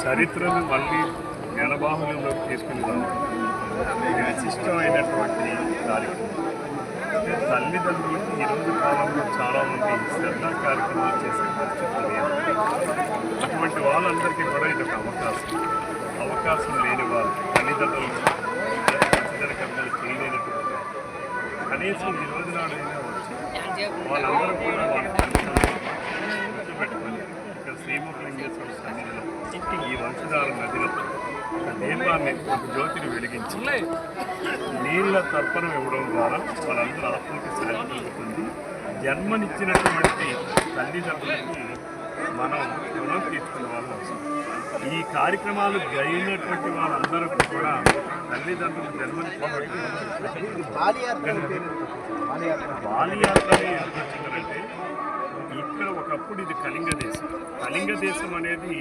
చరిత్రను మళ్ళీ జనబాహుల్యంలోకి తీసుకెళ్తాం. ఇది విశిష్టమైనటువంటి కార్యక్రమం. అంటే తల్లిదండ్రులకు ఈరోజు కాలంలో చాలామంది శ్రద్ధా కార్యక్రమాలు చేసే పరిస్థితి లేదు. అటువంటి వాళ్ళందరికీ కూడా ఇది ఒక అవకాశం లేని వాళ్ళు తల్లిదండ్రులు కర్మలు చేయలేనటువంటి కనీసం ఈ రోజు నాడైనా వచ్చి వాళ్ళందరూ కూడా వాళ్ళ గుర్తుపెట్టుకొని ఇక్కడ శ్రీముఖలింగేశ్వర సన్నిధిలో ఈ వంశధార నదిలో ఒక దీపాన్ని ఒక జ్యోతిని వెలిగించి నీళ్ళ తర్పణం ఇవ్వడం ద్వారా వాళ్ళందరూ ఆత్మకి శాంతి కలుగుతుంది. జన్మనిచ్చినటువంటి తల్లిదండ్రులకి మనం రుణం తీసుకునే వాళ్ళం అవసరం. ఈ కార్యక్రమాలు జరిగినటువంటి వాళ్ళందరూ కూడా తల్లిదండ్రులు జన్మనిచ్చినటువంటి బాలియాత్రనే ఎందుకు వచ్చిందంటే ఇక్కడ ఒకప్పుడు ఇది కళింగ దేశం అనేది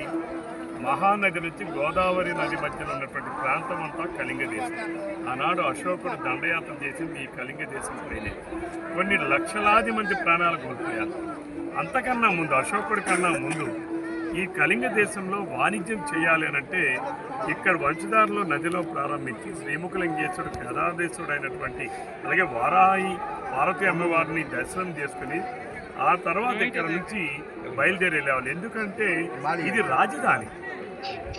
మహానది నుంచి గోదావరి నది మధ్యలో ఉన్నటువంటి ప్రాంతం అంతా కళింగ దేశం. ఆనాడు అశోకుడు దండయాత్ర చేసింది ఈ కళింగ దేశం పైనే. కొన్ని లక్షలాది మంది ప్రాణాలు కోల్పోయారు. అంతకన్నా ముందు అశోకుడి కన్నా ముందు ఈ కళింగ దేశంలో వాణిజ్యం చేయాలి అనంటే ఇక్కడ వంశధారలో నదిలో ప్రారంభించి శ్రీముఖలింగేశ్వరుడు కేదారేశ్వరుడు అయినటువంటి అలాగే పార్వతీ అమ్మవారిని దర్శనం చేసుకుని ఆ తర్వాత ఇక్కడ నుంచి బయలుదేరి వెళ్ళేవాళ్ళు. ఎందుకంటే ఇది రాజధాని.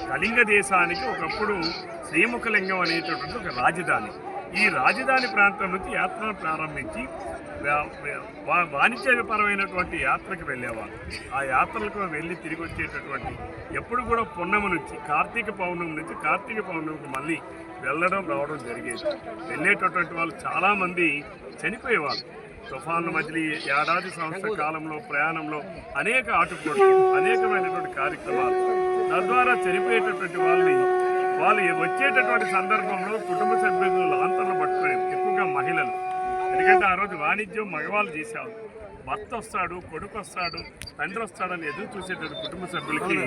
కళింగ దేశానికి ఒకప్పుడు శ్రీముఖలింగం అనేటటువంటి ఒక రాజధాని. ఈ రాజధాని ప్రాంతం నుంచి యాత్రను ప్రారంభించి వాణిజ్యపరమైనటువంటి యాత్రకు వెళ్ళేవాళ్ళు. ఆ యాత్రలకు వెళ్ళి తిరిగి వచ్చేటటువంటి ఎప్పుడు కూడా పున్నమి నుంచి కార్తీక పౌర్ణమికి మళ్ళీ వెళ్ళడం రావడం జరిగేది. వెళ్ళేటటువంటి వాళ్ళు చాలామంది చనిపోయేవాళ్ళు. తుఫాను మధ్యలో ఏడాది సంవత్సర కాలంలో ప్రయాణంలో అనేక ఆటుపోట్లు అనేకమైనటువంటి కార్యక్రమాలు తద్వారా చనిపోయేటటువంటి వాళ్ళు వచ్చేటటువంటి సందర్భంలో కుటుంబ సభ్యులు లాంతర్లు పట్టుకుని ఎక్కువగా మహిళలు. ఎందుకంటే ఆ రోజు వాణిజ్యం మగవాళ్ళు చేసేవాళ్ళు. భర్త వస్తాడు, కొడుకు వస్తాడు, తండ్రి వస్తాడని ఎదురు చూసేటటువంటి కుటుంబ సభ్యులకి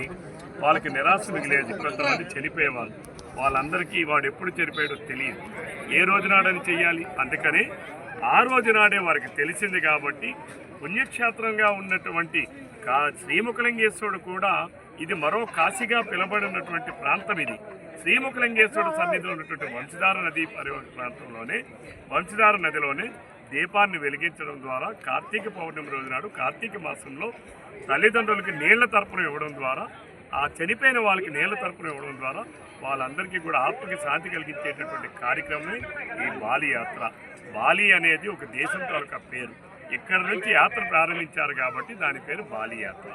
వాళ్ళకి నిరాశ మిగిలేదు. కొంతమంది చనిపోయేవాళ్ళు. వాళ్ళందరికీ వాడు ఎప్పుడు చనిపోయాడో తెలియదు. ఏ రోజునాడని చెయ్యాలి. అందుకని ఆ రోజు నాడే వారికి తెలిసింది. కాబట్టి పుణ్యక్షేత్రంగా ఉన్నటువంటి శ్రీముఖలింగేశ్వరుడు కూడా ఇది మరో కాశీగా పిలబడినటువంటి ప్రాంతం. ఇది శ్రీముఖలింగేశ్వరుడు సన్నిధిలో ఉన్నటువంటి వంశధార నది వంశధార నదిలోనే దీపాన్ని వెలిగించడం ద్వారా కార్తీక పౌర్ణమి రోజు నాడు కార్తీక మాసంలో తల్లిదండ్రులకి నీళ్ల తర్పణం ఇవ్వడం ద్వారా ఆ చనిపోయిన వాళ్ళకి నీళ్ల తర్పణం ఇవ్వడం ద్వారా వాళ్ళందరికీ కూడా ఆత్మకి శాంతి కలిగించేటటువంటి కార్యక్రమమే ఈ బాలియాత్ర. బాలి అనేది ఒక దేశం తాలూకా పేరు. ఇక్కడ నుంచి యాత్ర ప్రారంభించారు కాబట్టి దాని పేరు బాలియాత్ర.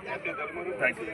Thank you.